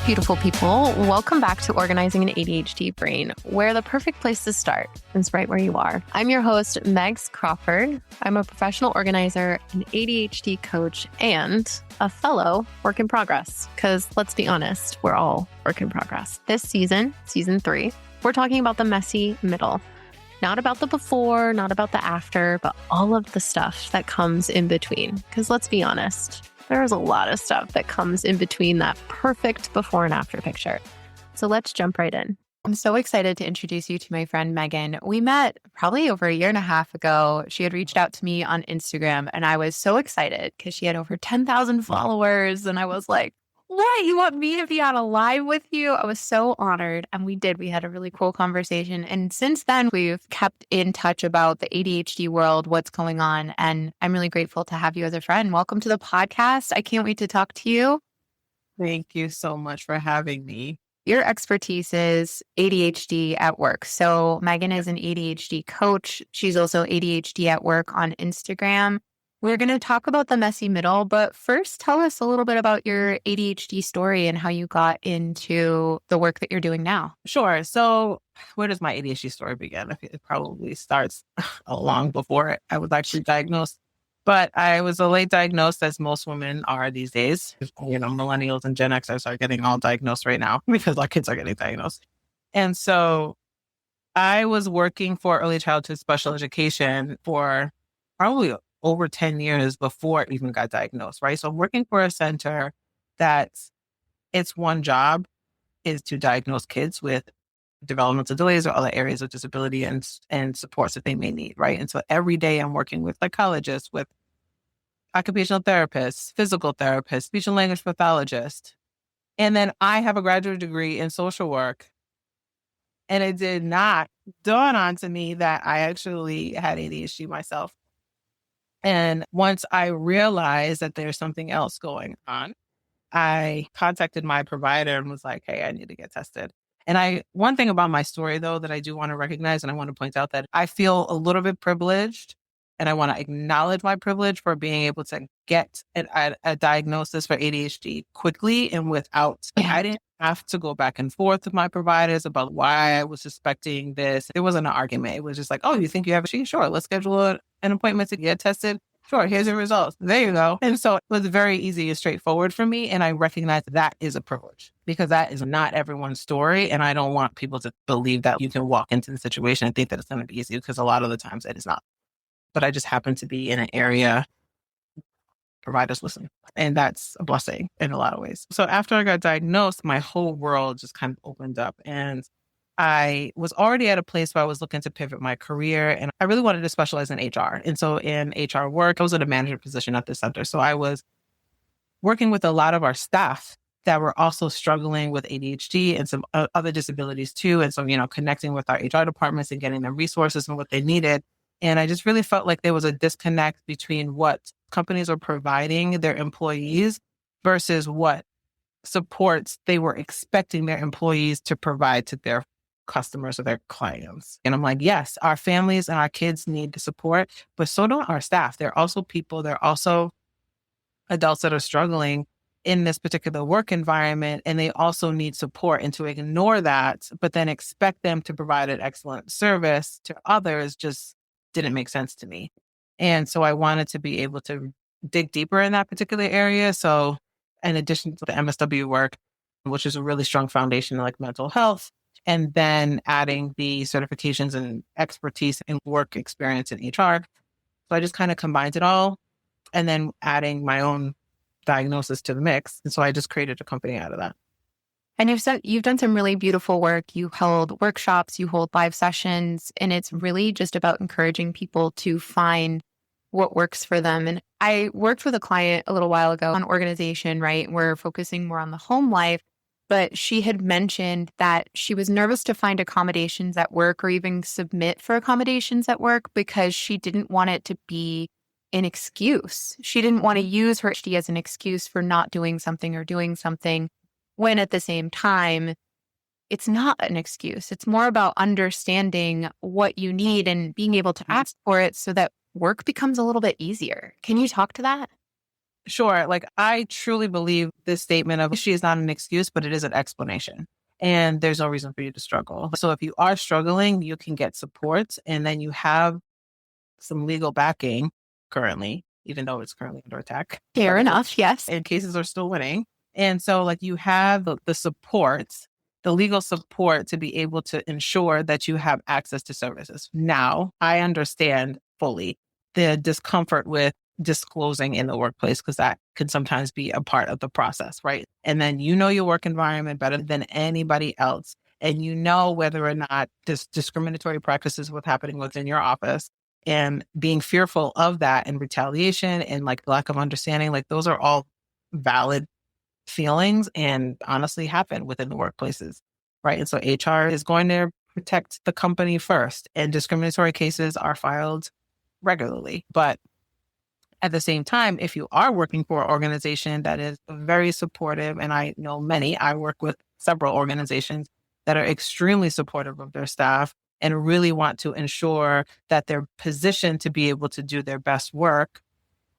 beautiful people. Welcome back to Organizing an ADHD Brain, where the perfect place to start is right where you are. I'm your host, Megs Crawford. I'm a professional organizer, an ADHD coach, and a fellow work in progress. Because let's be honest, we're all work in progress. This season 3, we're talking about the messy middle. Not about the before, not about the after, but all of the stuff that comes in between. Because let's be honest, there's a lot of stuff that comes in between that perfect before and after picture. So let's jump right in. I'm so excited to introduce you to my friend Megan. We met probably over a year and a half ago. She had reached out to me on Instagram and I was so excited because she had over 10,000 followers. And I was like, what? You want me to be on a live with you? I was so honored. And we did. We had a really cool conversation. And since then, we've kept in touch about the ADHD world, what's going on. And I'm really grateful to have you as a friend. Welcome to the podcast. I can't wait to talk to you. Thank you so much for having me. Your expertise is ADHD at work. So Megan is an ADHD coach. She's also ADHD at work on Instagram. We're going to talk about the messy middle, but first tell us a little bit about your ADHD story and how you got into the work that you're doing now. Sure. So where does my ADHD story begin? It probably starts long before I was actually diagnosed, but I was a late diagnosed, as most women are these days. You know, millennials and Gen Xers are getting all diagnosed right now because our kids are getting diagnosed. And so I was working for early childhood special education for probably over 10 years before I even got diagnosed, right? So I'm working for a center that its one job is to diagnose kids with developmental delays or other areas of disability and supports that they may need, right? And so every day I'm working with psychologists, with occupational therapists, physical therapists, speech and language pathologists. And then I have a graduate degree in social work. And it did not dawn onto me that I actually had ADHD myself. And once I realized that there's something else going on, I contacted my provider and was like, hey, I need to get tested. And one thing about my story, though, that I do want to recognize, and I want to point out that I feel a little bit privileged, and I want to acknowledge my privilege for being able to get a diagnosis for ADHD quickly and without, I didn't have to go back and forth with my providers about why I was suspecting this. It wasn't an argument. It was just like, oh, you think you have ADHD? Sure, let's schedule an appointment to get tested. Sure, here's your results. There you go. And so it was very easy and straightforward for me. And I recognize that is a privilege because that is not everyone's story. And I don't want people to believe that you can walk into the situation and think that it's going to be easy because a lot of the times it is not. But I just happen to be in an area providers listen. And that's a blessing in a lot of ways. So after I got diagnosed, my whole world just kind of opened up. And I was already at a place where I was looking to pivot my career. And I really wanted to specialize in HR. And so in HR work, I was in a manager position at the center. So I was working with a lot of our staff that were also struggling with ADHD and some other disabilities too. And so, connecting with our HR departments and getting them resources and what they needed. And I just really felt like there was a disconnect between what companies are providing their employees versus what supports they were expecting their employees to provide to their customers or their clients. And I'm like, yes, our families and our kids need the support, but so do our staff. They're also people, they're also adults that are struggling in this particular work environment, and they also need support. And to ignore that, but then expect them to provide an excellent service to others just didn't make sense to me. And so I wanted to be able to dig deeper in that particular area. So in addition to the MSW work, which is a really strong foundation in like mental health, and then adding the certifications and expertise and work experience in HR. So I just kind of combined it all and then adding my own diagnosis to the mix. And so I just created a company out of that. And you've done some really beautiful work. You held workshops, you hold live sessions, and it's really just about encouraging people to find what works for them. And I worked with a client a little while ago on organization, right? We're focusing more on the home life, but she had mentioned that she was nervous to find accommodations at work or even submit for accommodations at work because she didn't want it to be an excuse. She didn't want to use her ADHD as an excuse for not doing something or doing something, when at the same time, it's not an excuse. It's more about understanding what you need and being able to ask for it so that work becomes a little bit easier. Can you talk to that? Sure. Like, I truly believe this statement of she is not an excuse, but it is an explanation. And there's no reason for you to struggle. So if you are struggling, you can get support, and then you have some legal backing currently, even though it's currently under attack. Fair enough. Yes. And cases are still winning. And so like you have the support, the legal support to be able to ensure that you have access to services. Now, I understand fully the discomfort with disclosing in the workplace, because that can sometimes be a part of the process, right? And then you know your work environment better than anybody else. And you know whether or not this discriminatory practices what's happening within your office, and being fearful of that and retaliation and like lack of understanding, like those are all valid feelings and honestly happen within the workplaces, right? And so HR is going to protect the company first, and discriminatory cases are filed regularly. But at the same time, if you are working for an organization that is very supportive, and I know many, I work with several organizations that are extremely supportive of their staff and really want to ensure that they're positioned to be able to do their best work,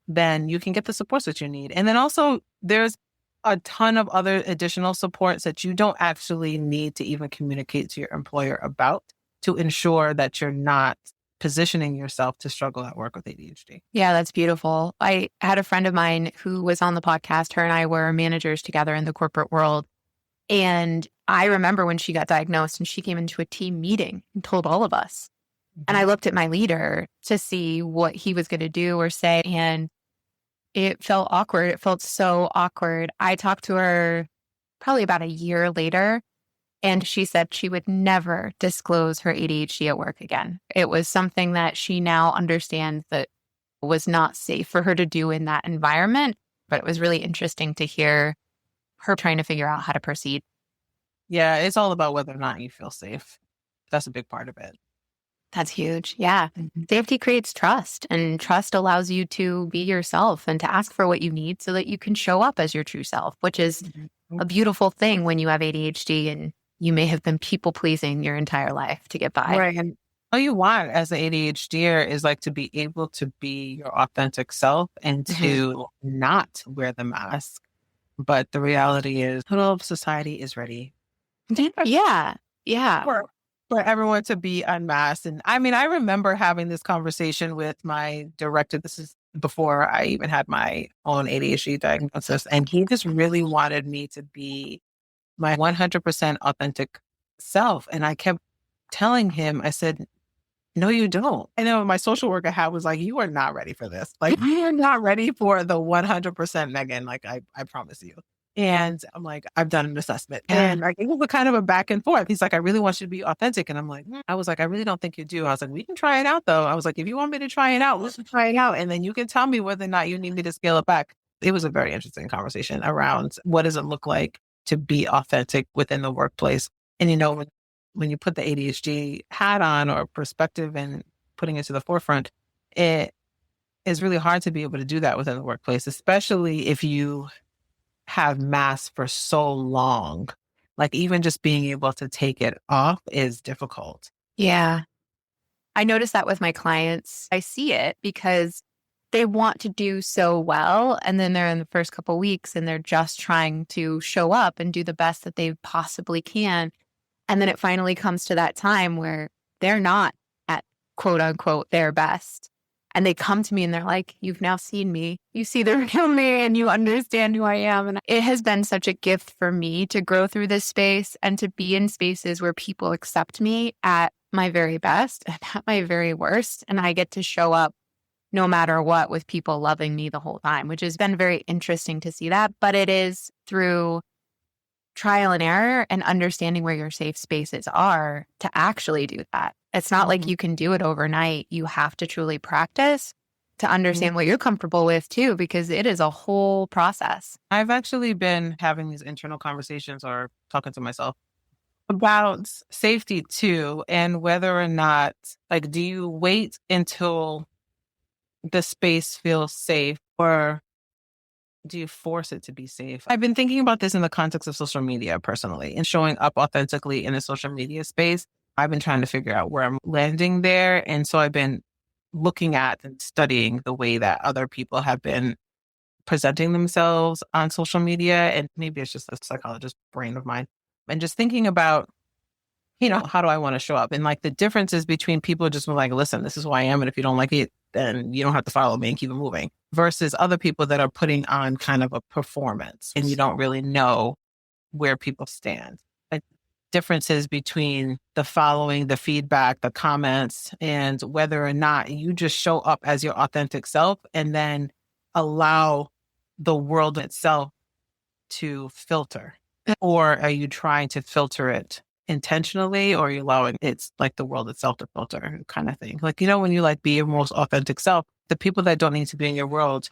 then you can get the supports that you need. And then also there's a ton of other additional supports that you don't actually need to even communicate to your employer about, to ensure that you're not positioning yourself to struggle at work with ADHD. Yeah, that's beautiful. I had a friend of mine who was on the podcast. Her and I were managers together in the corporate world. And I remember when she got diagnosed and she came into a team meeting and told all of us. And I looked at my leader to see what he was going to do or say. And it felt awkward. It felt so awkward. I talked to her probably about a year later, and she said she would never disclose her ADHD at work again. It was something that she now understands that was not safe for her to do in that environment. But it was really interesting to hear her trying to figure out how to proceed. Yeah, it's all about whether or not you feel safe. That's a big part of it. That's huge. Yeah. Safety creates trust, and trust allows you to be yourself and to ask for what you need so that you can show up as your true self, which is a beautiful thing when you have ADHD and you may have been people pleasing your entire life to get by. Right. And all you want as an ADHDer is like to be able to be your authentic self and to not wear the mask. But the reality is, not all of society is ready. Yeah. Yeah. For everyone to be unmasked. And I mean, I remember having this conversation with my director. This is before I even had my own ADHD diagnosis. And he just really wanted me to be my 100% authentic self. And I kept telling him, I said, no, you don't. And then my social worker hat was like, you are not ready for this. Like, you are not ready for the 100% Meghan. Like, I promise you. And I'm like, I've done an assessment. And like, it was a kind of a back and forth. He's like, I really want you to be authentic. And I'm like, I was like, I really don't think you do. I was like, we can try it out though. I was like, if you want me to try it out, let's try it out. And then you can tell me whether or not you need me to scale it back. It was a very interesting conversation around what does it look like to be authentic within the workplace. And, you know, when you put the ADHD hat on or perspective and putting it to the forefront, it is really hard to be able to do that within the workplace, especially if you have masks for so long. Like even just being able to take it off is difficult. Yeah. I notice that with my clients. I see it because they want to do so well. And then they're in the first couple of weeks and they're just trying to show up and do the best that they possibly can. And then it finally comes to that time where they're not at quote unquote their best. And they come to me and they're like, you've now seen me. You see the real me and you understand who I am. And it has been such a gift for me to grow through this space and to be in spaces where people accept me at my very best and at my very worst. And I get to show up no matter what with people loving me the whole time, which has been very interesting to see that. But it is through trial and error and understanding where your safe spaces are to actually do that. It's not like you can do it overnight. You have to truly practice to understand what you're comfortable with too, because it is a whole process. I've actually been having these internal conversations or talking to myself about safety too, and whether or not, like, do you wait until the space feels safe or do you force it to be safe? I've been thinking about this in the context of social media personally and showing up authentically in a social media space. I've been trying to figure out where I'm landing there. And so I've been looking at and studying the way that other people have been presenting themselves on social media. And maybe it's just a psychologist brain of mine. And just thinking about, how do I want to show up? And like the differences between people just like, listen, this is who I am. And if you don't like it, then you don't have to follow me and keep it moving. Versus other people that are putting on kind of a performance and you don't really know where people stand. Like differences between the following, the feedback, the comments, and whether or not you just show up as your authentic self and then allow the world itself to filter. Or are you trying to filter it intentionally, or are you allowing it's like the world itself to filter kind of thing? Like, when you like be your most authentic self, the people that don't need to be in your world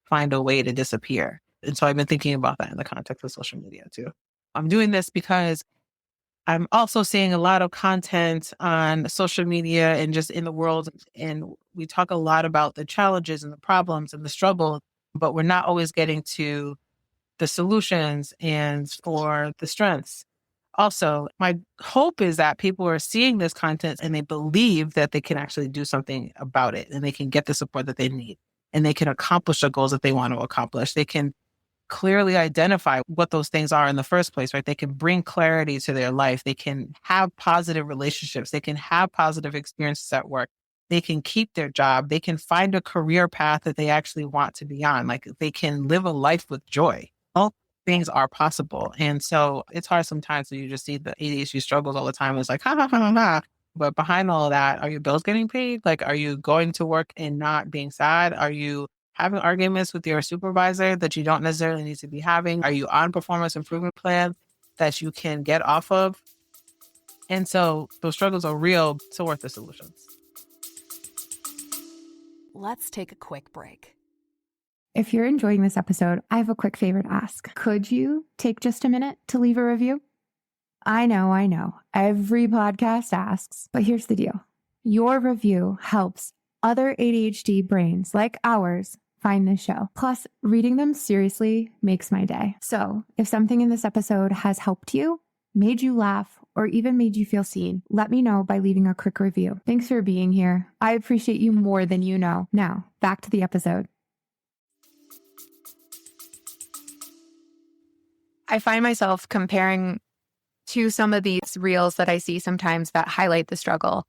find a way to disappear. And so I've been thinking about that in the context of social media too. I'm doing this because I'm also seeing a lot of content on social media and just in the world. And we talk a lot about the challenges and the problems and the struggle, but we're not always getting to the solutions and for the strengths. Also, my hope is that people are seeing this content and they believe that they can actually do something about it and they can get the support that they need and they can accomplish the goals that they want to accomplish. They can clearly identify what those things are in the first place, right? They can bring clarity to their life. They can have positive relationships. They can have positive experiences at work. They can keep their job. They can find a career path that they actually want to be on. Like they can live a life with joy. All things are possible. And so it's hard sometimes when you just see the ADHD struggles all the time. It's like, ha, ha, ha, ha, ha. But behind all of that, are your bills getting paid? Like, are you going to work and not being sad? Are you having arguments with your supervisor that you don't necessarily need to be having? Are you on performance improvement plans that you can get off of? And so those struggles are real, so worth the solutions. Let's take a quick break. If you're enjoying this episode, I have a quick favor to ask. Could you take just a minute to leave a review? I know. Every podcast asks, but here's the deal. Your review helps other ADHD brains like ours find this show. Plus, reading them seriously makes my day. So if something in this episode has helped you, made you laugh, or even made you feel seen, let me know by leaving a quick review. Thanks for being here. I appreciate you more than you know. Now, back to the episode. I find myself comparing to some of these reels that I see sometimes that highlight the struggle.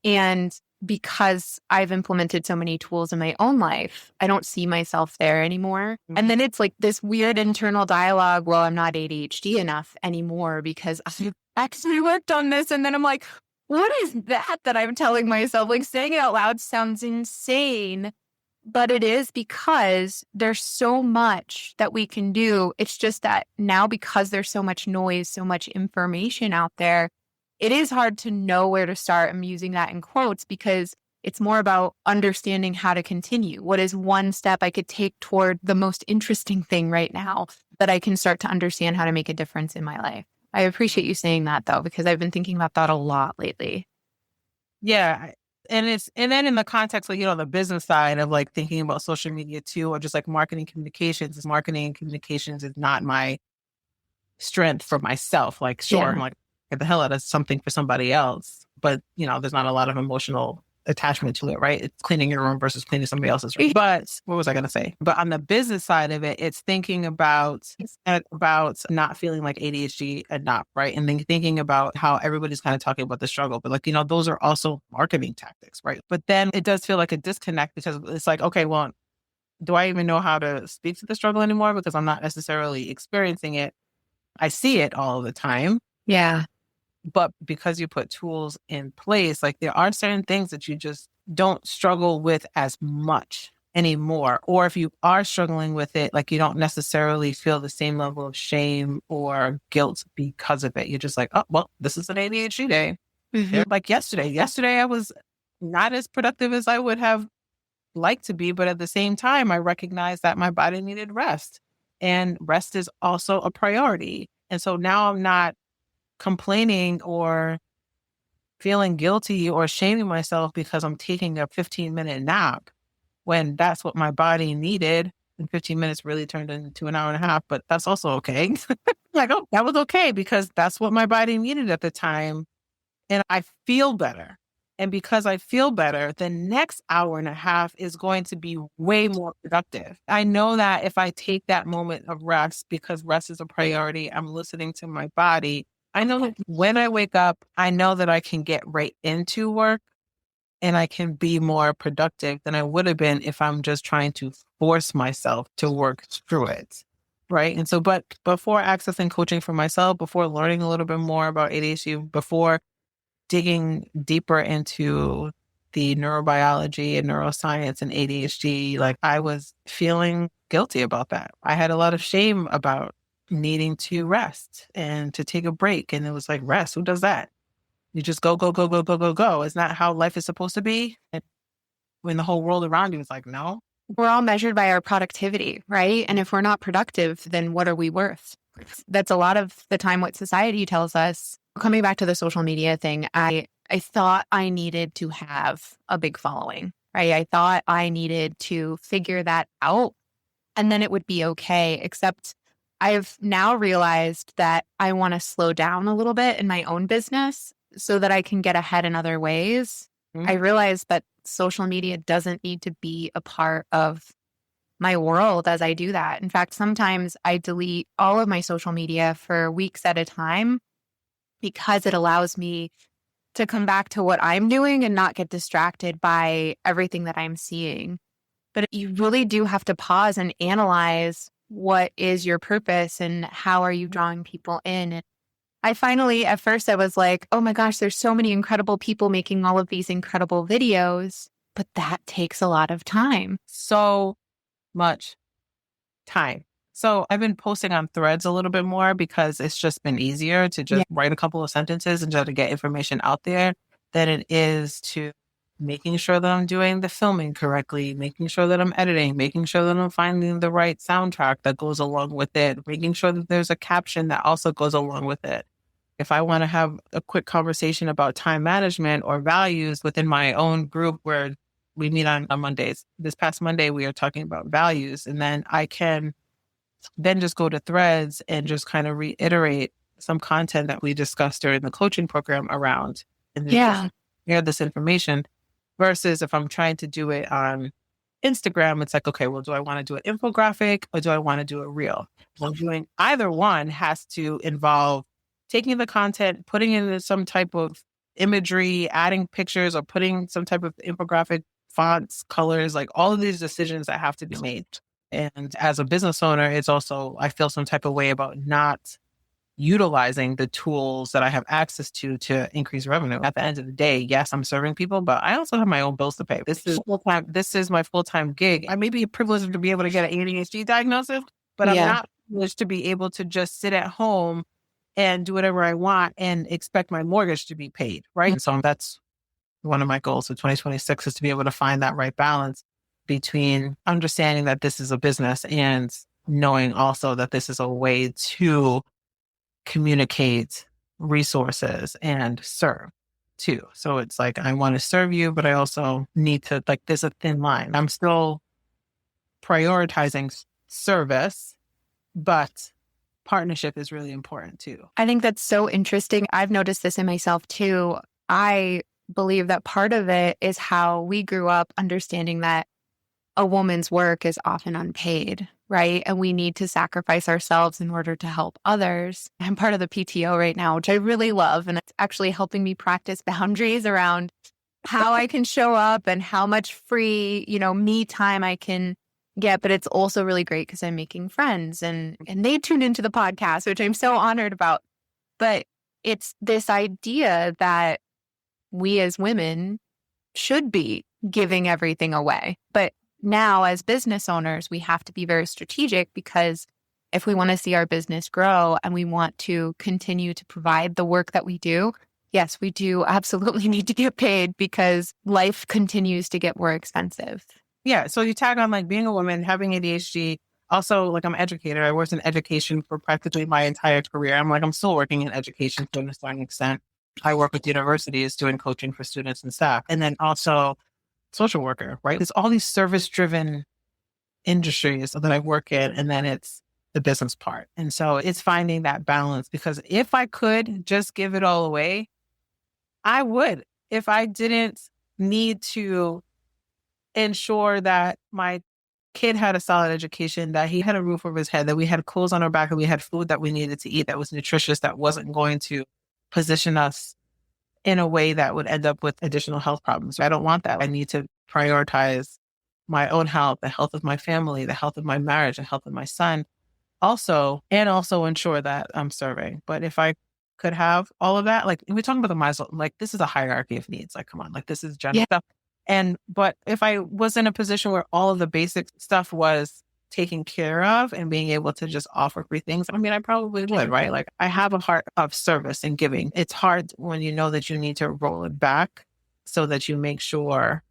And because I've implemented so many tools in my own life, I don't see myself there anymore. Mm-hmm. And then it's like this weird internal dialogue, well, I'm not ADHD enough anymore because I've actually worked on this. And then I'm like, what is that I'm telling myself? Like saying it out loud sounds insane. But it is because there's so much that we can do. It's just that now because there's so much noise, so much information out there, it is hard to know where to start. I'm using that in quotes because it's more about understanding how to continue. What is one step I could take toward the most interesting thing right now that I can start to understand how to make a difference in my life? I appreciate you saying that though, because I've been thinking about that a lot lately. Yeah. And then in the context of, the business side of like thinking about social media too, or just like marketing communications is not my strength for myself. Like, sure, I'm like, get the hell out of something for somebody else. But, there's not a lot of emotional attachment to it, right? It's cleaning your room versus cleaning somebody else's room. But what was I going to say? But on the business side of it, it's thinking about not feeling like ADHD enough, right? And then thinking about how everybody's kind of talking about the struggle, but like, those are also marketing tactics, right? But then it does feel like a disconnect because it's like, okay, well, do I even know how to speak to the struggle anymore? Because I'm not necessarily experiencing it. I see it all the time. Yeah. But because you put tools in place, like there are certain things that you just don't struggle with as much anymore. Or if you are struggling with it, like you don't necessarily feel the same level of shame or guilt because of it. You're just like, oh, well, this is an ADHD day. Mm-hmm. Like yesterday I was not as productive as I would have liked to be. But at the same time, I recognized that my body needed rest and rest is also a priority. And so now I'm not complaining or feeling guilty or shaming myself because I'm taking a 15-minute nap when that's what my body needed. And 15 minutes really turned into an hour and a half, but that's also okay. Like, oh, that was okay because that's what my body needed at the time. And I feel better. And because I feel better, the next hour and a half is going to be way more productive. I know that if I take that moment of rest, because rest is a priority, I'm listening to my body. I know that when I wake up, I know that I can get right into work and I can be more productive than I would have been if I'm just trying to force myself to work through it. Right. And so, but before accessing coaching for myself, before learning a little bit more about ADHD, before digging deeper into the neurobiology and neuroscience and ADHD, like I was feeling guilty about that. I had a lot of shame about needing to rest and to take a break. And it was like, rest, who does that? You just go, go, go, go, go, go, go. Isn't that how life is supposed to be? And when the whole world around you is like, no. We're all measured by our productivity, right? And if we're not productive, then what are we worth? That's a lot of the time what society tells us. Coming back to the social media thing, I thought I needed to have a big following, right? I thought I needed to figure that out and then it would be okay. Except I've now realized that I want to slow down a little bit in my own business so that I can get ahead in other ways. I realized that social media doesn't need to be a part of my world as I do that. In fact, sometimes I delete all of my social media for weeks at a time because it allows me to come back to what I'm doing and not get distracted by everything that I'm seeing. But you really do have to pause and analyze what is your purpose and how are you drawing people in. And I finally, at first I was like, oh my gosh, there's so many incredible people making all of these incredible videos, but that takes a lot of time. So much time. So I've been posting on Threads a little bit more because it's just been easier to just write a couple of sentences and try to get information out there than it is to making sure that I'm doing the filming correctly, making sure that I'm editing, making sure that I'm finding the right soundtrack that goes along with it, making sure that there's a caption that also goes along with it. If I want to have a quick conversation about time management or values within my own group where we meet on Mondays, this past Monday, we are talking about values. And then I can then just go to Threads and just kind of reiterate some content that we discussed during the coaching program around. And then share this information versus if I'm trying to do it on Instagram, it's like, okay, well, do I want to do an infographic or do I want to do a reel? Well, doing either one has to involve taking the content, putting in some type of imagery, adding pictures or putting some type of infographic fonts, colors, like all of these decisions that have to be made. And as a business owner, it's also, I feel some type of way about not utilizing the tools that I have access to increase revenue. At the end of the day, yes, I'm serving people, but I also have my own bills to pay. This is full-time. This is my full-time gig. I may be privileged to be able to get an ADHD diagnosis, but I'm not privileged to be able to just sit at home and do whatever I want and expect my mortgage to be paid, right? And so that's one of my goals for 2026 is to be able to find that right balance between understanding that this is a business and knowing also that this is a way to communicate resources and serve too. So it's like, I want to serve you, but I also need to, like, there's a thin line. I'm still prioritizing service, but partnership is really important too. I think that's so interesting. I've noticed this in myself too. I believe that part of it is how we grew up understanding that a woman's work is often unpaid, right? And we need to sacrifice ourselves in order to help others. I'm part of the PTO right now, which I really love. And it's actually helping me practice boundaries around how I can show up and how much free, me time I can get. But it's also really great because I'm making friends and they tune into the podcast, which I'm so honored about. But it's this idea that we as women should be giving everything away. But now, as business owners, we have to be very strategic because if we want to see our business grow and we want to continue to provide the work that we do, yes, we do absolutely need to get paid because life continues to get more expensive. Yeah. So you tag on like being a woman, having ADHD. Also, like I'm an educator. I worked in education for practically my entire career. I'm still working in education to a certain extent. I work with universities doing coaching for students and staff. And then also social worker, right? There's all these service-driven industries that I work in, and then it's the business part. And so it's finding that balance because if I could just give it all away, I would. if I didn't need to ensure that my kid had a solid education, that he had a roof over his head, that we had clothes on our back, and we had food that we needed to eat that was nutritious, that wasn't going to position us in a way that would end up with additional health problems. I don't want that. I need to prioritize my own health, the health of my family, the health of my marriage, the health of my son and also ensure that I'm serving. But if I could have all of that, like we're talking about the Maslow, like this is a hierarchy of needs. Like, come on, like this is general stuff. But if I was in a position where all of the basic stuff was taken care of and being able to just offer free things, I mean, I probably would, right? Like I have a heart of service and giving. It's hard when you know that you need to roll it back so that you make sure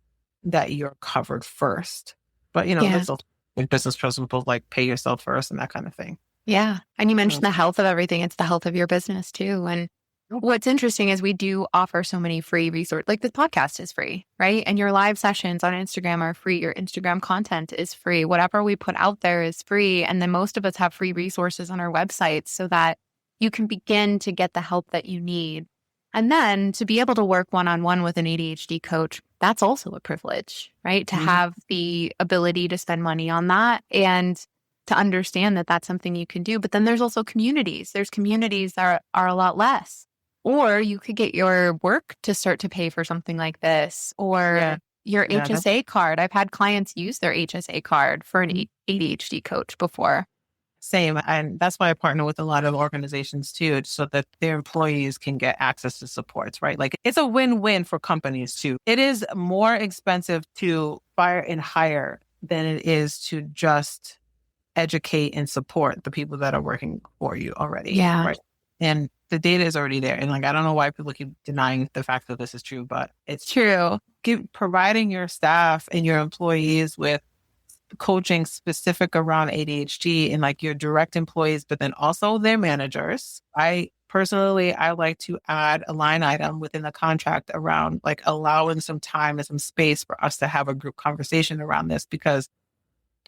that you're covered first. But, that's also in business principles, like pay yourself first and that kind of thing. Yeah. And you mentioned the health of everything. It's the health of your business too. And what's interesting is we do offer so many free resources. Like this podcast is free, right? And your live sessions on Instagram are free. Your Instagram content is free. Whatever we put out there is free. And then most of us have free resources on our website so that you can begin to get the help that you need. And then to be able to work one-on-one with an ADHD coach, that's also a privilege, right? To have the ability to spend money on that and to understand that that's something you can do. But then there's also communities. There's communities that are a lot less. Or you could get your work to start to pay for something like this, or your HSA card. I've had clients use their HSA card for an ADHD coach before. Same. And that's why I partner with a lot of organizations too, so that their employees can get access to supports, right? Like it's a win-win for companies too. It is more expensive to fire and hire than it is to just educate and support the people that are working for you already. Yeah. Right. And the data is already there. And like, I don't know why people keep denying the fact that this is true, but it's true. Providing your staff and your employees with coaching specific around ADHD and like your direct employees, but then also their managers. I like to add a line item within the contract around like allowing some time and some space for us to have a group conversation around this, because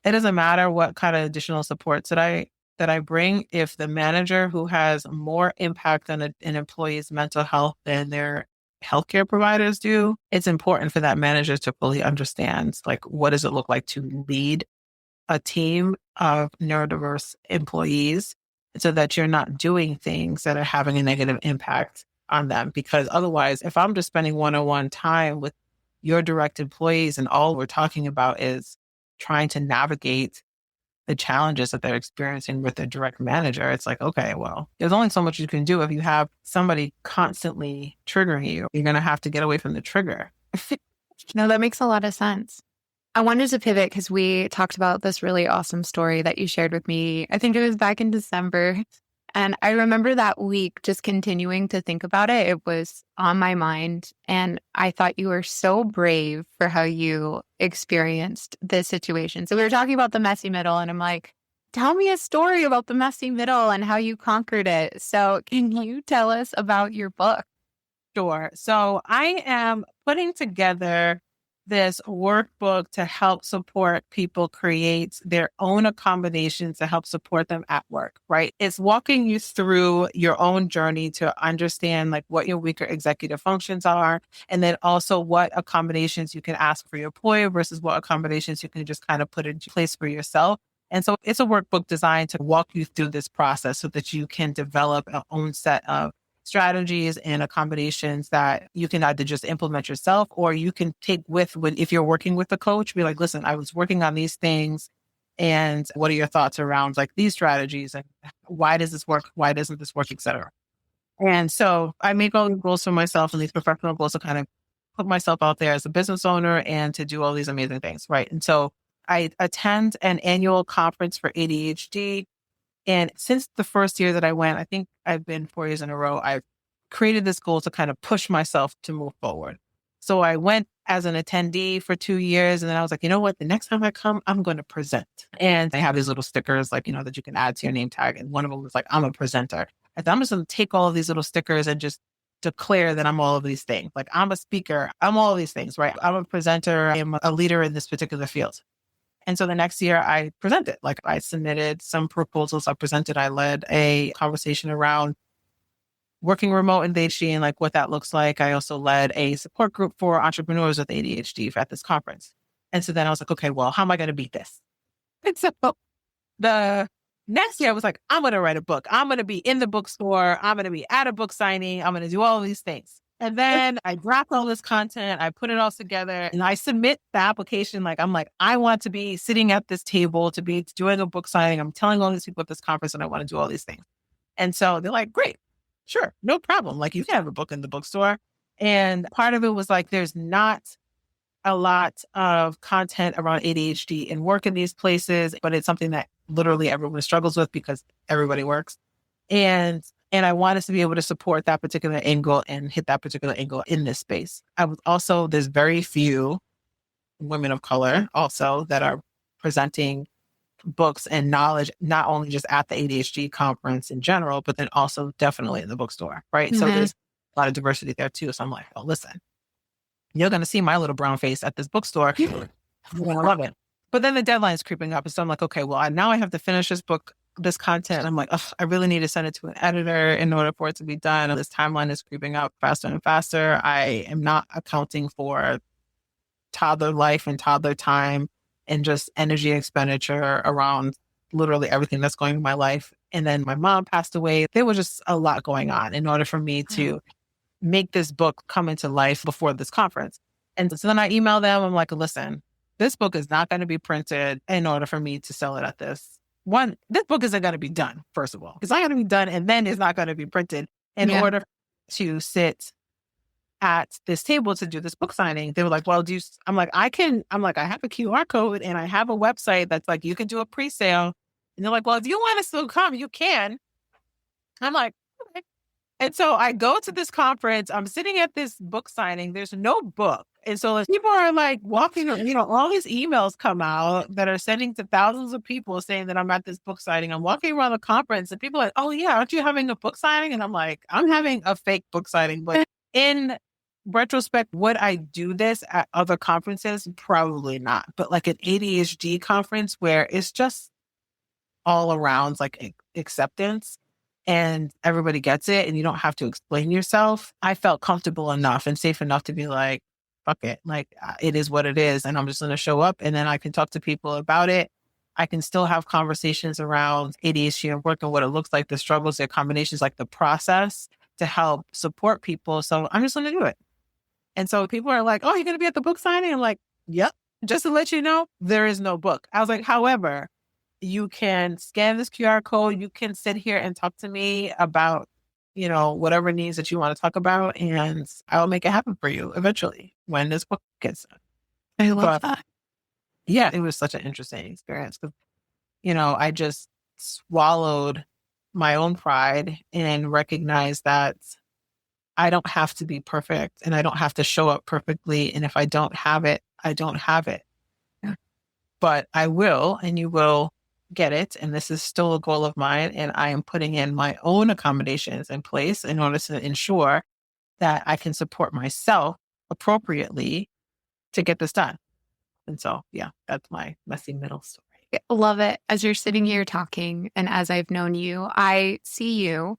it doesn't matter what kind of additional supports that I bring. If the manager who has more impact on an employee's mental health than their healthcare providers do, it's important for that manager to fully understand, like, what does it look like to lead a team of neurodiverse employees so that you're not doing things that are having a negative impact on them. Because otherwise, if I'm just spending one-on-one time with your direct employees and all we're talking about is trying to navigate the challenges that they're experiencing with their direct manager, it's like, okay, well, there's only so much you can do if you have somebody constantly triggering you. You're going to have to get away from the trigger. No, that makes a lot of sense. I wanted to pivot because we talked about this really awesome story that you shared with me. I think it was back in December. And I remember that week just continuing to think about it. It was on my mind. And I thought you were so brave for how you experienced this situation. So we were talking about the messy middle, and I'm like, tell me a story about the messy middle and how you conquered it. So can you tell us about your book? Sure. So I am putting together this workbook to help support people create their own accommodations to help support them at work, right? It's walking you through your own journey to understand like what your weaker executive functions are, and then also what accommodations you can ask for your employer versus what accommodations you can just kind of put into place for yourself. And so it's a workbook designed to walk you through this process so that you can develop an own set of strategies and accommodations that you can either just implement yourself or you can take if you're working with a coach, be like, listen, I was working on these things, and what are your thoughts around like these strategies, and why does this work? Why doesn't this work, et cetera. And so I make all these goals for myself and these professional goals to kind of put myself out there as a business owner and to do all these amazing things, right? And so I attend an annual conference for ADHD. And since the first year that I went, I think I've been 4 years in a row, I've created this goal to kind of push myself to move forward. So I went as an attendee for 2 years. And then I was like, you know what? The next time I come, I'm going to present. And they have these little stickers, like, that you can add to your name tag. And one of them was like, I'm a presenter. I thought I'm just going to take all of these little stickers and just declare that I'm all of these things. Like, I'm a speaker. I'm all of these things, right? I'm a presenter. I'm a leader in this particular field. And so the next year I presented, like I submitted some proposals. I led a conversation around working remote in ADHD and like what that looks like. I also led a support group for entrepreneurs with ADHD at this conference. And so then I was like, okay, well, how am I going to beat this? And so the next year I was like, I'm going to write a book. I'm going to be in the bookstore. I'm going to be at a book signing. I'm going to do all of these things. And then I draft all this content. I put it all together and I submit the application. I'm like, I want to be sitting at this table to be doing a book signing. I'm telling all these people at this conference and I want to do all these things. And so they're like, great, sure, no problem. Like you can have a book in the bookstore. And part of it was like, there's not a lot of content around ADHD and work in these places, but it's something that literally everyone struggles with because everybody works. And I wanted to be able to support that particular angle and hit that particular angle in this space. There's very few women of color also that are presenting books and knowledge, not only just at the ADHD conference in general, but then also definitely in the bookstore, right? Mm-hmm. So there's a lot of diversity there too. So I'm like, oh, listen, you're going to see my little brown face at this bookstore. You're going to love it. But then the deadline is creeping up. And so I'm like, okay, well, now I have to finish this book, this content. And I'm like, I really need to send it to an editor in order for it to be done. And this timeline is creeping up faster and faster. I am not accounting for toddler life and toddler time and just energy expenditure around literally everything that's going in my life. And then my mom passed away. There was just a lot going on in order for me to make this book come into life before this conference. And so then I emailed them. I'm like, listen, this book is not going to be printed in order for me to sell it at this. This book isn't going to be done, first of all. It's not going to be done and then it's not going to be printed in order to sit at this table to do this book signing. They were like, well, I have a QR code and I have a website that's like, you can do a pre-sale. And they're like, well, if you want to still come, you can. I'm like, okay. And so I go to this conference. I'm sitting at this book signing. There's no book. And so as people are like walking, all these emails come out that are sending to thousands of people saying that I'm at this book signing. I'm walking around the conference and people are like, oh yeah, aren't you having a book signing? And I'm like, I'm having a fake book signing. But in retrospect, would I do this at other conferences? Probably not. But like an ADHD conference where it's just all around like acceptance and everybody gets it and you don't have to explain yourself, I felt comfortable enough and safe enough to be like, fuck it. Like it is what it is. And I'm just going to show up and then I can talk to people about it. I can still have conversations around ADHD and work and what it looks like, the struggles, the accommodations, like the process to help support people. So I'm just going to do it. And so people are like, oh, you're going to be at the book signing? I'm like, yep. Just to let you know, there is no book. I was like, however, you can scan this QR code. You can sit here and talk to me about, whatever needs that you want to talk about. And I will make it happen for you eventually when this book gets done. I love that. Yeah, it was such an interesting experience because, I just swallowed my own pride and recognized that I don't have to be perfect and I don't have to show up perfectly. And if I don't have it, I don't have it. Yeah. But I will, and you will get it. And this is still a goal of mine. And I am putting in my own accommodations in place in order to ensure that I can support myself appropriately to get this done. And so, yeah, that's my messy middle story. Love it. As you're sitting here talking, and as I've known you, I see you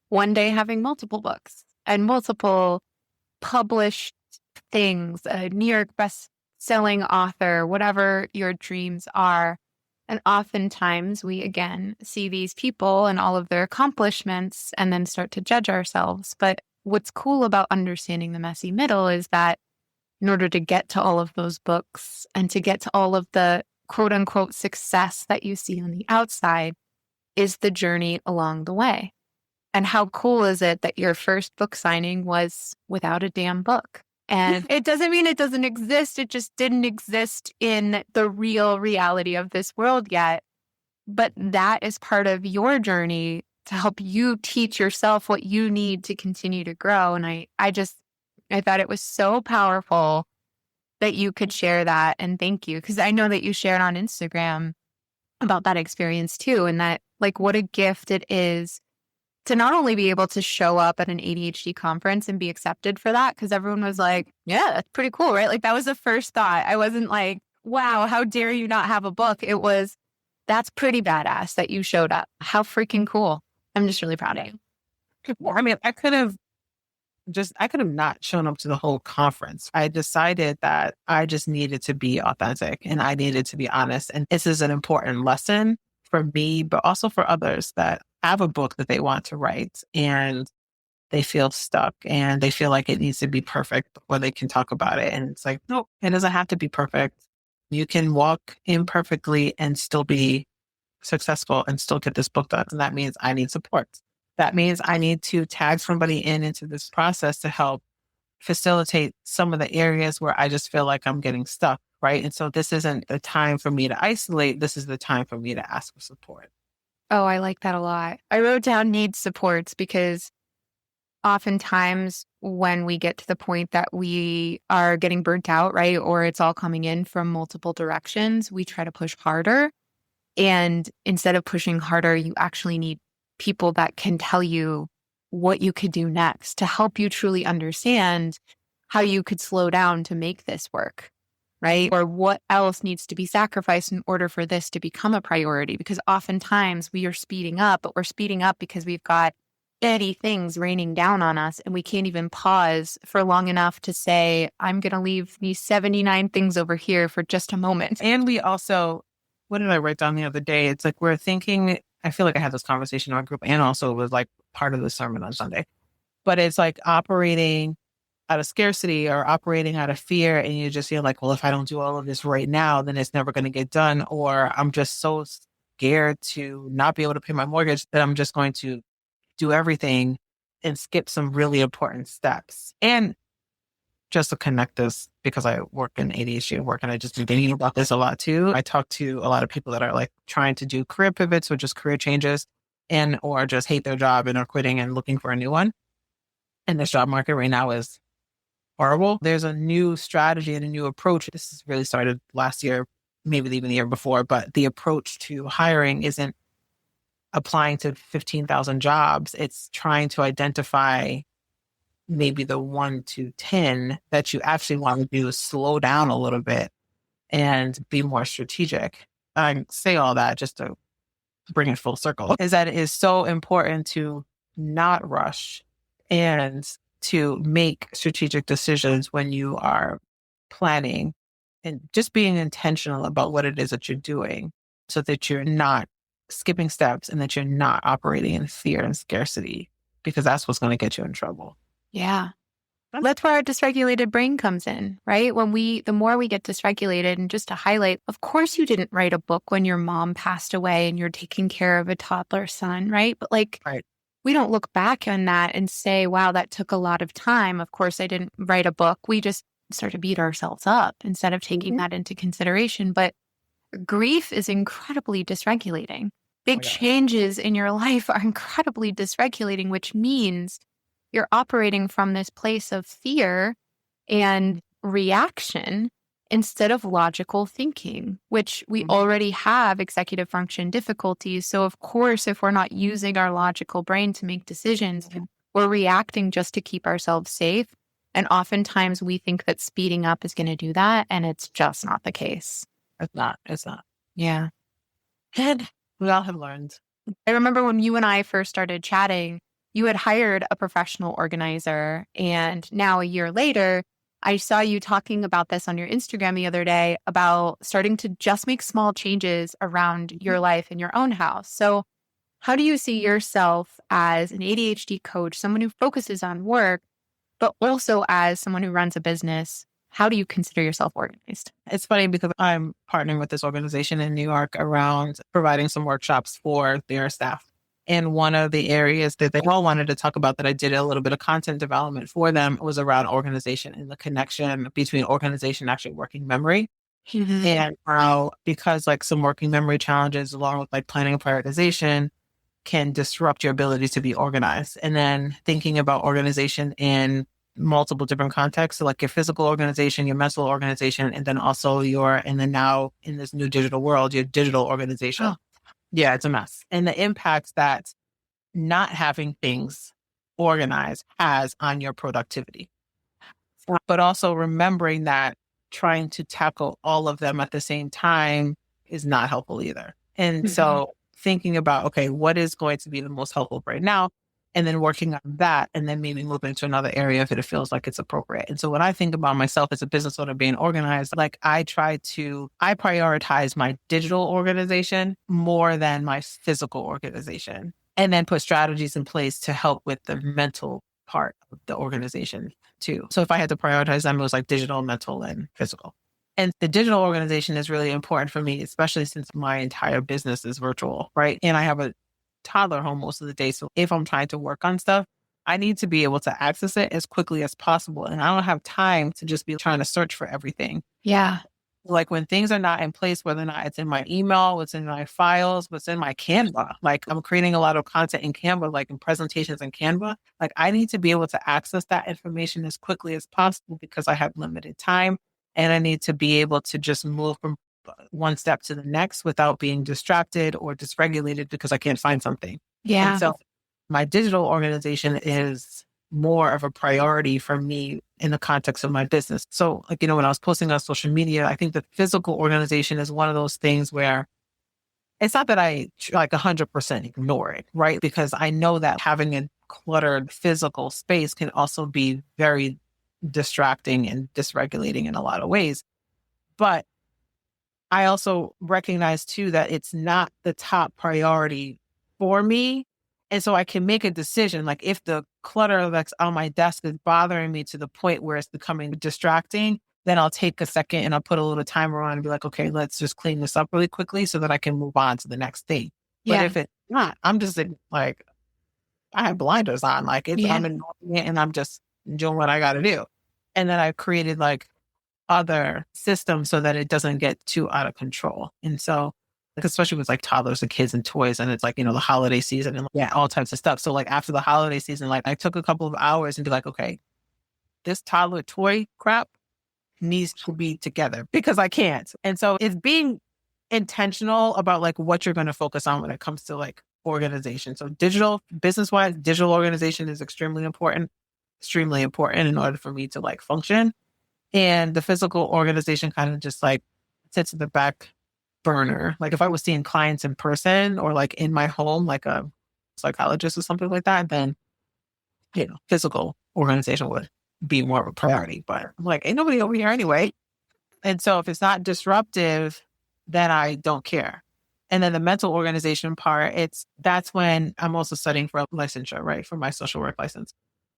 one day having multiple books and multiple published things, a New York best-selling author, whatever your dreams are. And oftentimes we, again, see these people and all of their accomplishments and then start to judge ourselves. But what's cool about understanding the messy middle is that in order to get to all of those books and to get to all of the quote unquote success that you see on the outside is the journey along the way. And how cool is it that your first book signing was without a damn book? And it doesn't mean it doesn't exist. It just didn't exist in the real reality of this world yet. But that is part of your journey to help you teach yourself what you need to continue to grow. And I thought it was so powerful that you could share that. And thank you. Because I know that you shared on Instagram about that experience too. And that, like, what a gift it is to not only be able to show up at an ADHD conference and be accepted for that, because everyone was like, yeah, that's pretty cool, right? Like, that was the first thought. I wasn't like, wow, how dare you not have a book? It was, that's pretty badass that you showed up. How freaking cool. I'm just really proud of you. I mean, I could have not shown up to the whole conference. I decided that I just needed to be authentic and I needed to be honest. And this is an important lesson for me, but also for others that have a book that they want to write and they feel stuck and they feel like it needs to be perfect before they can talk about it. And it's like, no, it doesn't have to be perfect. You can walk imperfectly and still be successful and still get this book done. And that means I need support. That means I need to tag somebody into this process to help facilitate some of the areas where I just feel like I'm getting stuck, right? And so this isn't the time for me to isolate. This is the time for me to ask for support. Oh, I like that a lot. I wrote down need supports because oftentimes when we get to the point that we are getting burnt out, right, or it's all coming in from multiple directions, we try to push harder. And instead of pushing harder, you actually need people that can tell you what you could do next to help you truly understand how you could slow down to make this work, right? Or what else needs to be sacrificed in order for this to become a priority? Because oftentimes we are speeding up, but we're speeding up because we've got 80 things raining down on us and we can't even pause for long enough to say, I'm going to leave these 79 things over here for just a moment. And we also, what did I write down the other day? It's like we're thinking, I feel like I had this conversation in our group and also it was like part of the sermon on Sunday, but it's like operating out of scarcity or operating out of fear. And you just feel like, well, if I don't do all of this right now, then it's never going to get done. Or I'm just so scared to not be able to pay my mortgage that I'm just going to do everything and skip some really important steps. And just to connect this, because I work in ADHD at work and I just been thinking about this a lot too. I talk to a lot of people that are like trying to do career pivots or just career changes and or just hate their job and are quitting and looking for a new one. And this job market right now is horrible. There's a new strategy and a new approach. This has really started last year, maybe even the year before, but the approach to hiring isn't applying to 15,000 jobs. It's trying to identify maybe the 1 to 10 that you actually want to do, slow down a little bit and be more strategic. I say all that just to bring it full circle, is that it is so important to not rush and to make strategic decisions when you are planning and just being intentional about what it is that you're doing so that you're not skipping steps and that you're not operating in fear and scarcity, because that's what's going to get you in trouble. Yeah. That's where our dysregulated brain comes in, right? The more we get dysregulated, and just to highlight, of course you didn't write a book when your mom passed away and you're taking care of a toddler son, right? But Right. we don't look back on that and say, wow, that took a lot of time. Of course, I didn't write a book. We just start to beat ourselves up instead of taking that into consideration. But grief is incredibly dysregulating. Big changes in your life are incredibly dysregulating, which means you're operating from this place of fear and reaction instead of logical thinking, which we already have executive function difficulties. So of course, if we're not using our logical brain to make decisions, we're reacting just to keep ourselves safe. And oftentimes we think that speeding up is going to do that. And it's just not the case. It's not. It's not. Yeah. And we all have learned. I remember when you and I first started chatting, you had hired a professional organizer. And now a year later, I saw you talking about this on your Instagram the other day about starting to just make small changes around your life in your own house. So how do you see yourself as an ADHD coach, someone who focuses on work, but also as someone who runs a business? How do you consider yourself organized? It's funny because I'm partnering with this organization in New York around providing some workshops for their staff. And one of the areas that they all wanted to talk about that I did a little bit of content development for them was around organization and the connection between organization and actually working memory. Mm-hmm. And how, because like some working memory challenges along with like planning and prioritization can disrupt your ability to be organized. And then thinking about organization in multiple different contexts. So like your physical organization, your mental organization, and then also and then now in this new digital world, your digital organization. Oh. Yeah, it's a mess. And the impacts that not having things organized has on your productivity. But also remembering that trying to tackle all of them at the same time is not helpful either. And so thinking about, okay, what is going to be the most helpful right now? and then working on that, and then maybe moving to another area if it feels like it's appropriate. And so when I think about myself as a business owner being organized, like I prioritize my digital organization more than my physical organization, and then put strategies in place to help with the mental part of the organization too. So if I had to prioritize them, it was like digital, mental, and physical. And the digital organization is really important for me, especially since my entire business is virtual, right? And I have a toddler home most of the day. So if I'm trying to work on stuff, I need to be able to access it as quickly as possible. And I don't have time to just be trying to search for everything. Yeah. Like when things are not in place, whether or not it's in my email, what's in my files, what's in my Canva, like I'm creating a lot of content in Canva, like in presentations in Canva, like I need to be able to access that information as quickly as possible because I have limited time, and I need to be able to just move from one step to the next without being distracted or dysregulated because I can't find something. Yeah. And so my digital organization is more of a priority for me in the context of my business. So like, when I was posting on social media, I think the physical organization is one of those things where it's not that I like 100% ignore it, right? Because I know that having a cluttered physical space can also be very distracting and dysregulating in a lot of ways. But I also recognize too that it's not the top priority for me. And so I can make a decision, like if the clutter that's on my desk is bothering me to the point where it's becoming distracting, then I'll take a second and I'll put a little timer on and be like, okay, let's just clean this up really quickly so that I can move on to the next thing. Yeah. But if it's not, I'm just like, I have blinders on, like I'm ignoring it and I'm just doing what I got to do. And then I created like other systems so that it doesn't get too out of control. And so, like, especially with like toddlers and kids and toys, and it's like, the holiday season and all types of stuff. So like after the holiday season, like I took a couple of hours and be like, okay, this toddler toy crap needs to be together because I can't. And so it's being intentional about like what you're going to focus on when it comes to like organization. So business-wise, digital organization is extremely important in order for me to like function. And the physical organization kind of just like sits in the back burner. Like if I was seeing clients in person or like in my home, like a psychologist or something like that, then, physical organization would be more of a priority. But I'm like, ain't nobody over here anyway. And so if it's not disruptive, then I don't care. And then the mental organization part, that's when I'm also studying for a licensure, right? For my social work license.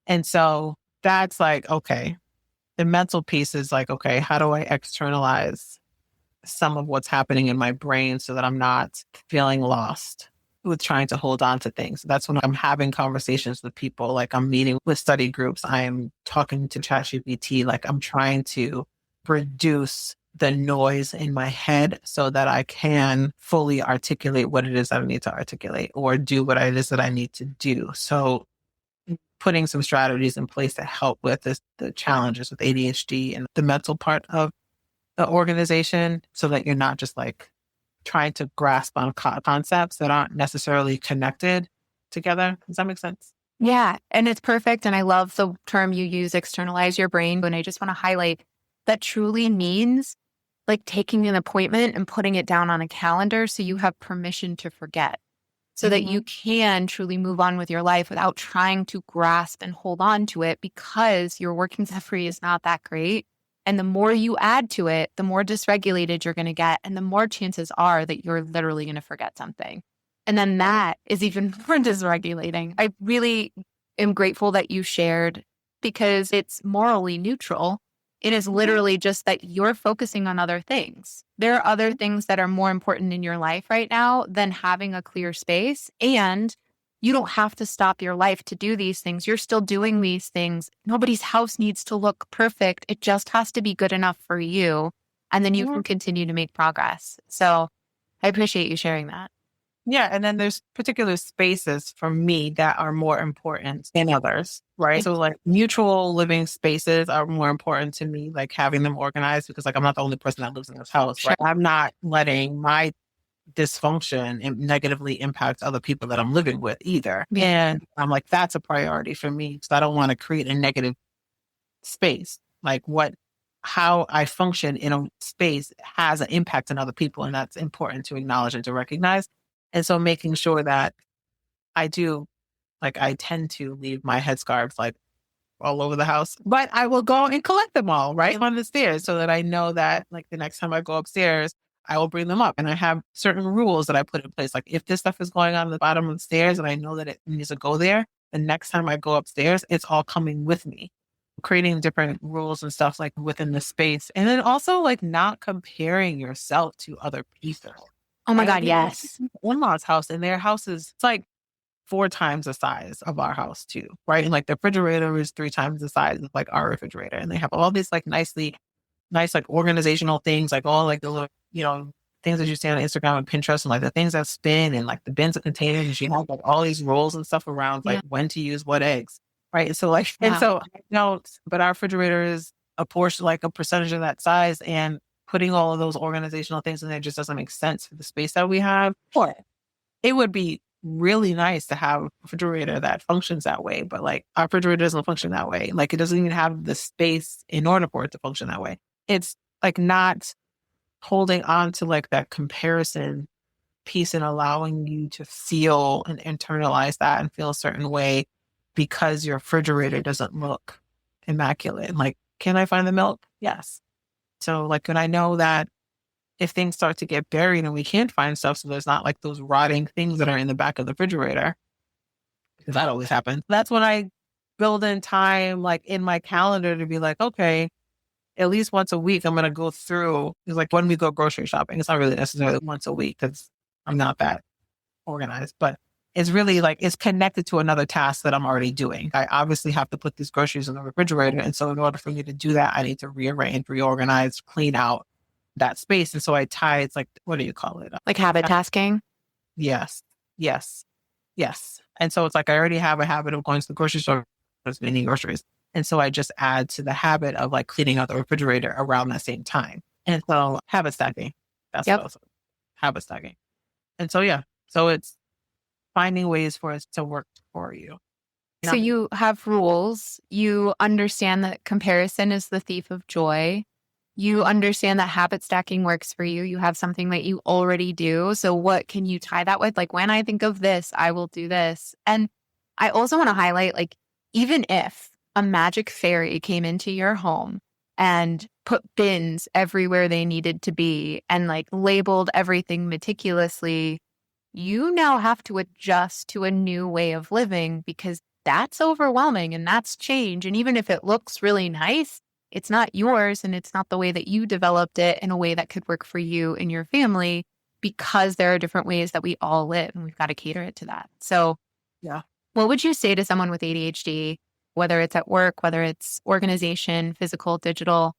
And so that's like, okay, the mental piece is like, okay, how do I externalize some of what's happening in my brain so that I'm not feeling lost with trying to hold on to things? That's when I'm having conversations with people, like I'm meeting with study groups, I'm talking to ChatGPT, like I'm trying to reduce the noise in my head so that I can fully articulate what it is that I need to articulate or do what it is that I need to do. So putting some strategies in place to help with the challenges with ADHD and the mental part of the organization so that you're not just like trying to grasp on concepts that aren't necessarily connected together. Does that make sense? Yeah. And it's perfect. And I love the term you use, externalize your brain. And I just want to highlight that truly means like taking an appointment and putting it down on a calendar so you have permission to forget. So that you can truly move on with your life without trying to grasp and hold on to it because your working memory is not that great. And the more you add to it, the more dysregulated you're going to get. And the more chances are that you're literally going to forget something. And then that is even more dysregulating. I really am grateful that you shared because it's morally neutral. It is literally just that you're focusing on other things. There are other things that are more important in your life right now than having a clear space. And you don't have to stop your life to do these things. You're still doing these things. Nobody's house needs to look perfect. It just has to be good enough for you. And then you can continue to make progress. So I appreciate you sharing that. Yeah. And then there's particular spaces for me that are more important than others, right? So like mutual living spaces are more important to me, like having them organized because like I'm not the only person that lives in this house, right? I'm not letting my dysfunction negatively impact other people that I'm living with either. And I'm like, that's a priority for me because I don't want to create a negative space. Like how I function in a space has an impact on other people. And that's important to acknowledge and to recognize. And so making sure that I do Like I tend to leave my headscarves like all over the house, but I will go and collect them all right on the stairs so that I know that like the next time I go upstairs, I will bring them up. And I have certain rules that I put in place. Like if this stuff is going on the bottom of the stairs and I know that it needs to go there, the next time I go upstairs, it's all coming with me. Creating different rules and stuff like within the space. And then also like not comparing yourself to other people. Oh my And God, yes. In-laws' house, and their house is, it's like 4 times the size of our house too, right? And like the refrigerator is 3 times the size of like our refrigerator. And they have all these like nice like organizational things, like all like the little, things that you see on Instagram and Pinterest and like the things that spin and like the bins of containers. And she has like all these rules and stuff around like when to use what eggs. Right. And so like, and so I don't, but our refrigerator is a portion, like a percentage of that size, and putting all of those organizational things in there just doesn't make sense for the space that we have. Or it would be really nice to have a refrigerator that functions that way, but like our refrigerator doesn't function that way. Like it doesn't even have the space in order for it to function that way. It's like not holding on to like that comparison piece and allowing you to feel and internalize that and feel a certain way because your refrigerator doesn't look immaculate. Like, can I find the milk? Yes. So like when I know that if things start to get buried and we can't find stuff, so there's not like those rotting things that are in the back of the refrigerator, because that always happens. That's when I build in time, like in my calendar to be like, okay, at least once a week, I'm going to go through. It's like when we go grocery shopping, it's not really necessarily once a week because I'm not that organized, but it's really like it's connected to another task that I'm already doing. I obviously have to put these groceries in the refrigerator. And so in order for me to do that, I need to rearrange, reorganize, clean out that space. And so I tie, it's like, what do you call it? Like habit tasking? Yes. And so it's like I already have a habit of going to the grocery store, getting groceries. And so I just add to the habit of like cleaning out the refrigerator around that same time. And so habit stacking. That's what I was habit stacking. And so, so it's finding ways for us to work for you. So you have rules. You understand that comparison is the thief of joy. You understand that habit stacking works for you. You have something that you already do. So what can you tie that with? Like when I think of this, I will do this. And I also want to highlight, like, even if a magic fairy came into your home and put bins everywhere they needed to be and like labeled everything meticulously, you now have to adjust to a new way of living because that's overwhelming and that's change. And even if it looks really nice, it's not yours and it's not the way that you developed it in a way that could work for you and your family, because there are different ways that we all live and we've got to cater it to that. So what would you say to someone with ADHD, whether it's at work, whether it's organization, physical, digital?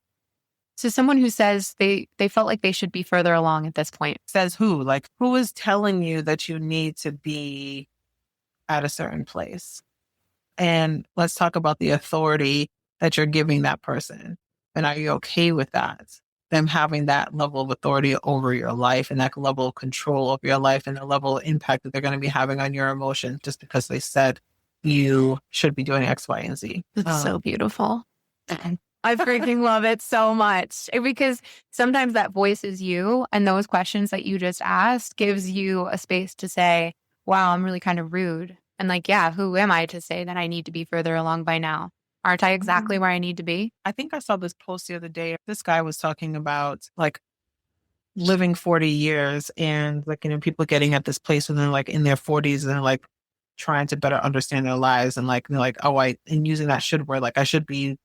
So someone who says they felt like they should be further along at this point. Says who? Like, who is telling you that you need to be at a certain place? And let's talk about the authority that you're giving that person. And are you okay with that? Them having that level of authority over your life and that level of control over your life and the level of impact that they're going to be having on your emotions just because they said you should be doing X, Y, and Z. It's so beautiful. I freaking love it so much because sometimes that voice is you, and those questions that you just asked gives you a space to say, wow, I'm really kind of rude. And like, yeah, who am I to say that I need to be further along by now? Aren't I exactly where I need to be? I think I saw this post the other day. This guy was talking about like living 40 years and like, people getting at this place when they're like in their 40s and they're like trying to better understand their lives and like, they're like, and using that should word, like I should be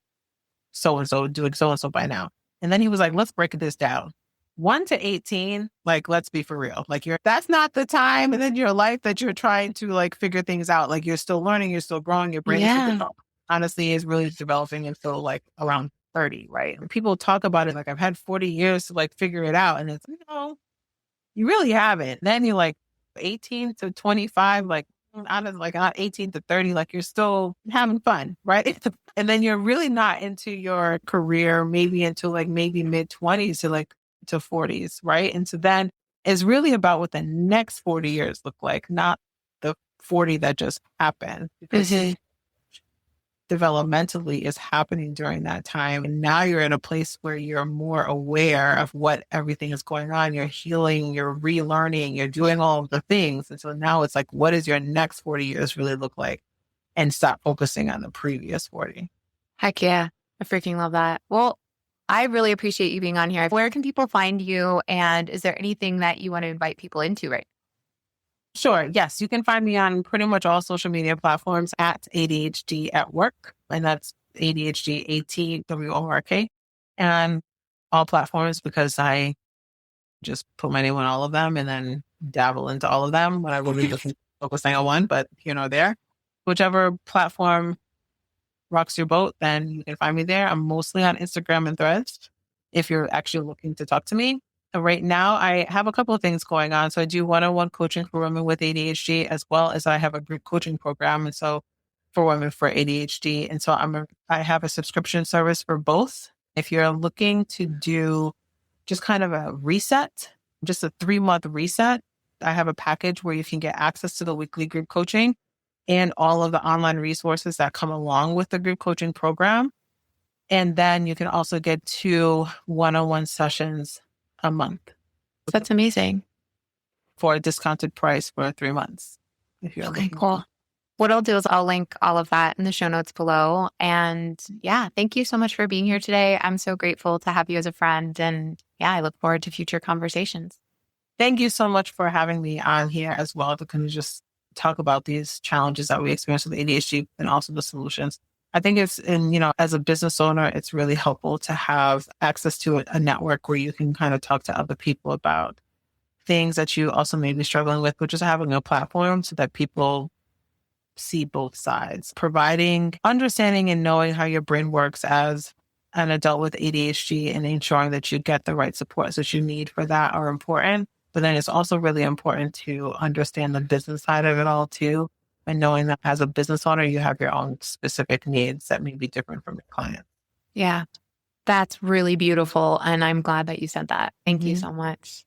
so-and-so doing so-and-so by now. And then he was like, let's break this down. 1 to 18, like, let's be for real. Like that's not the time and then your life that you're trying to like figure things out. Like you're still learning, you're still growing, your brain is honestly is really developing until like around 30, right? And people talk about it like I've had 40 years to like figure it out. And it's, you really haven't. Then you're like 18 to 25, like out of like not 18 to 30, like you're still having fun, right? And then you're really not into your career, maybe into like maybe mid 20s to like to 40s, right? And so then it's really about what the next 40 years look like, not the 40 that just happened. Because developmentally is happening during that time. And now you're in a place where you're more aware of what everything is going on. You're healing, you're relearning, you're doing all of the things. And so now it's like, what does your next 40 years really look like? and stop focusing on the previous 40. Heck yeah. I freaking love that. Well, I really appreciate you being on here. Where can people find you? And is there anything that you want to invite people into right Sure. Yes. You can find me on pretty much all social media platforms at ADHD at work. And that's ADHD, ATWORK. And all platforms, because I just put my name on all of them and then dabble into all of them when I really just focusing on one, but there. Whichever platform rocks your boat, then you can find me there. I'm mostly on Instagram and Threads if you're actually looking to talk to me. And right now, I have a couple of things going on. So I do one-on-one coaching for women with ADHD, as well as I have a group coaching program. And so for women for ADHD. And so I have a subscription service for both. If you're looking to do just kind of a reset, just a 3-month reset, I have a package where you can get access to the weekly group coaching and all of the online resources that come along with the group coaching program. And then you can also get 2 one-on-one sessions a month. That's amazing. For a discounted price for 3 months. If you're Okay, cool. What I'll do is I'll link all of that in the show notes below. And yeah, thank you so much for being here today. I'm so grateful to have you as a friend. And yeah, I look forward to future conversations. Thank you so much for having me on here as well to kind of just talk about these challenges that we experience with ADHD and also the solutions. I think as a business owner, it's really helpful to have access to a network where you can kind of talk to other people about things that you also may be struggling with, but just having a platform so that people see both sides. Providing understanding and knowing how your brain works as an adult with ADHD and ensuring that you get the right supports that you need for that are important. But then it's also really important to understand the business side of it all too. And knowing that as a business owner, you have your own specific needs that may be different from your client. Yeah, that's really beautiful. And I'm glad that you said that. Thank you so much.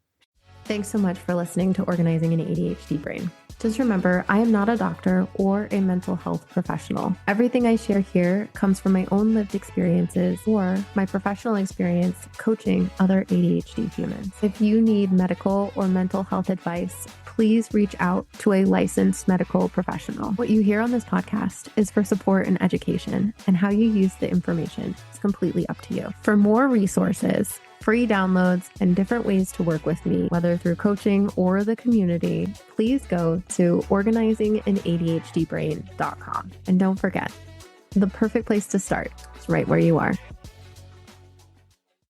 Thanks so much for listening to Organizing an ADHD Brain. Just remember, I am not a doctor or a mental health professional. Everything I share here comes from my own lived experiences or my professional experience coaching other ADHD humans. If you need medical or mental health advice, please reach out to a licensed medical professional. What you hear on this podcast is for support and education, and how you use the information is completely up to you. For more resources, free downloads, and different ways to work with me, whether through coaching or the community, please go to organizinganadhdbrain.com. And don't forget, the perfect place to start is right where you are.